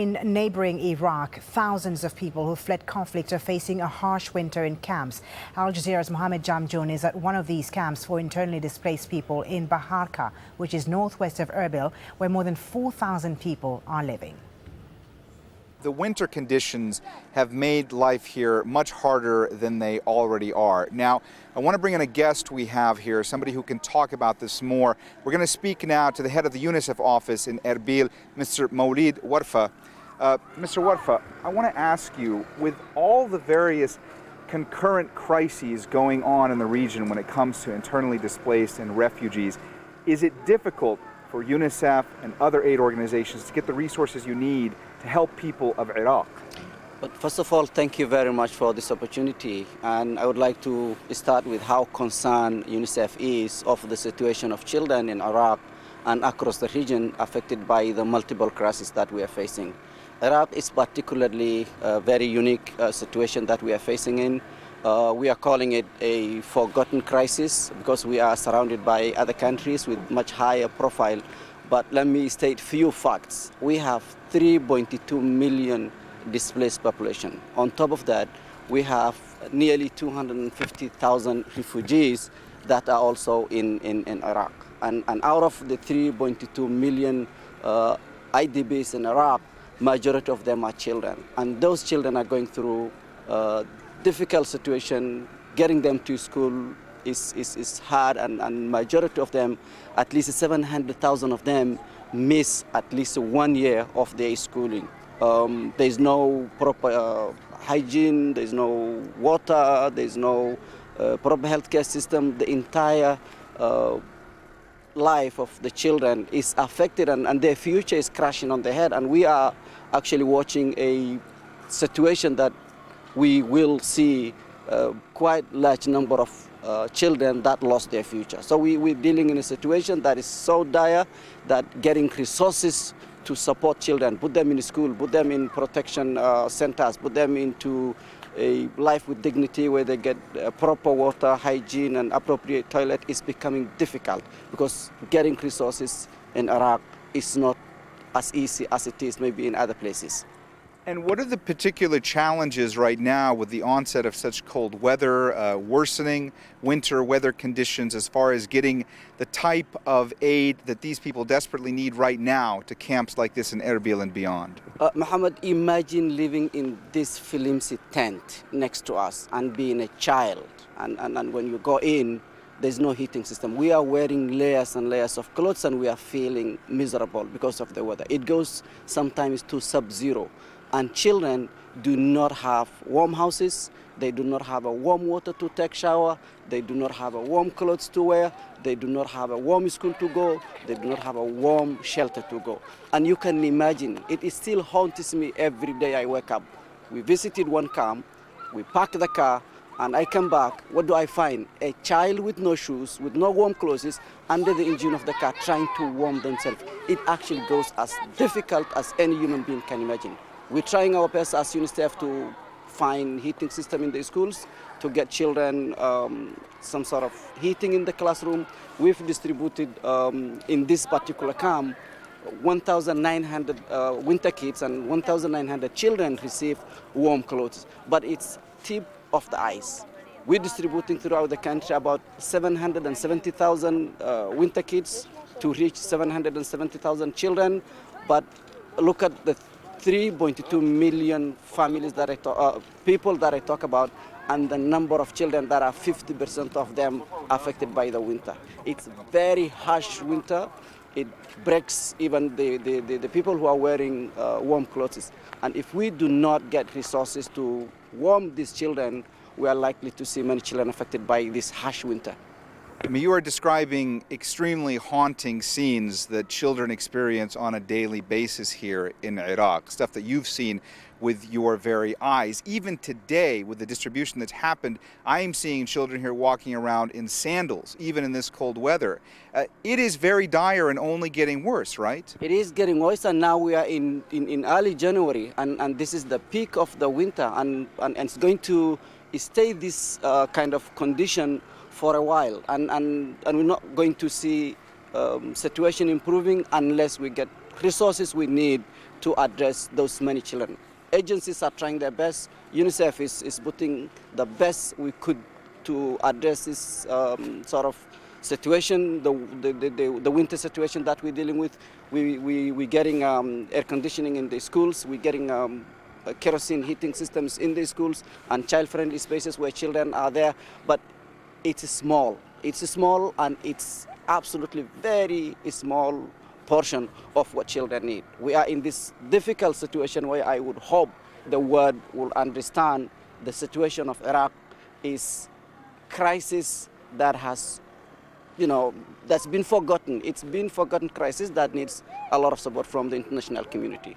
In neighboring Iraq, thousands of people who fled conflict are facing a harsh winter in camps. Al Jazeera's Mohammed Jamjoun is at one of these camps for internally displaced people in Baharka, which is northwest of Erbil, where more than 4,000 people are living. The winter conditions have made life here much harder than they already are. Now, I want to bring in a guest we have here, somebody who can talk about this more. We're going to speak now to the head of the UNICEF office in Erbil, Mr. Maulid Warfa. Mr. Warfa, I want to ask you, with all the various concurrent crises going on in the region when it comes to internally displaced and refugees, is it difficult for UNICEF and other aid organizations to get the resources you need to help people of Iraq? But first of all, thank you very much for this opportunity. And I would like to start with how concerned UNICEF is of the situation of children in Iraq and across the region affected by the multiple crises that we are facing. Iraq is particularly a very unique situation that we are facing in. We are calling it a forgotten crisis because we are surrounded by other countries with much higher profile. But let me state few facts. We have 3.2 million displaced population. On top of that, we have nearly 250,000 refugees that are also in Iraq. And out of the 3.2 million IDPs in Iraq, majority of them are children. And those children are going through difficult situation. Getting them to school is hard, and majority of them, at least 700,000 of them, miss at least 1 year of their schooling. There's no proper hygiene, there's no water, there's no proper healthcare system. The entire life of the children is affected, and their future is crashing on their head. And we are actually watching a situation that we will see quite large number of children that lost their future. So we're dealing in a situation that is so dire that getting resources to support children, put them in school, put them in protection centers, put them into a life with dignity where they get proper water, hygiene, and appropriate toilet is becoming difficult because getting resources in Iraq is not as easy as it is maybe in other places. And what are the particular challenges right now with the onset of such cold weather, worsening winter weather conditions, as far as getting the type of aid that these people desperately need right now to camps like this in Erbil and beyond? Mohammed, imagine living in this flimsy tent next to us and being a child. And when you go in, there's no heating system. We are wearing layers and layers of clothes, and we are feeling miserable because of the weather. It goes sometimes to sub-zero. And children do not have warm houses, they do not have a warm water to take shower, they do not have a warm clothes to wear, they do not have a warm school to go, they do not have a warm shelter to go. And you can imagine, it still haunts me every day I wake up. We visited one camp, we park the car, and I come back, what do I find? A child with no shoes, with no warm clothes, under the engine of the car trying to warm themselves. It actually goes as difficult as any human being can imagine. We're trying our best as UNICEF to find heating system in the schools, to get children some sort of heating in the classroom. We've distributed in this particular camp 1,900 winter kits, and 1,900 children receive warm clothes. But it's tip of the ice. We're distributing throughout the country about 770,000 winter kits to reach 770,000 children. But look at the 3.2 million families that people that I talk about, and the number of children that are 50% of them affected by the winter. It's very harsh winter. It breaks even the people who are wearing warm clothes. And if we do not get resources to warm these children, we are likely to see many children affected by this harsh winter. I mean, you are describing extremely haunting scenes that children experience on a daily basis here in Iraq, stuff that you've seen with your very eyes. Even today, with the distribution that's happened, I am seeing children here walking around in sandals, even in this cold weather. It is very dire and only getting worse, right? It is getting worse, and now we are in early January, and this is the peak of the winter, and it's going to stay this kind of condition for a while, and we're not going to see situation improving unless we get resources we need to address those many children. Agencies are trying their best. UNICEF is putting the best we could to address this sort of situation, the winter situation that we're dealing with. We're getting air conditioning in the schools. We're getting kerosene heating systems in the schools and child-friendly spaces where children are there. But it's small. It's small, and it's absolutely very small portion of what children need. We are in this difficult situation where I would hope the world will understand the situation of Iraq is crisis that has, that's been forgotten. It's been forgotten crisis that needs a lot of support from the international community.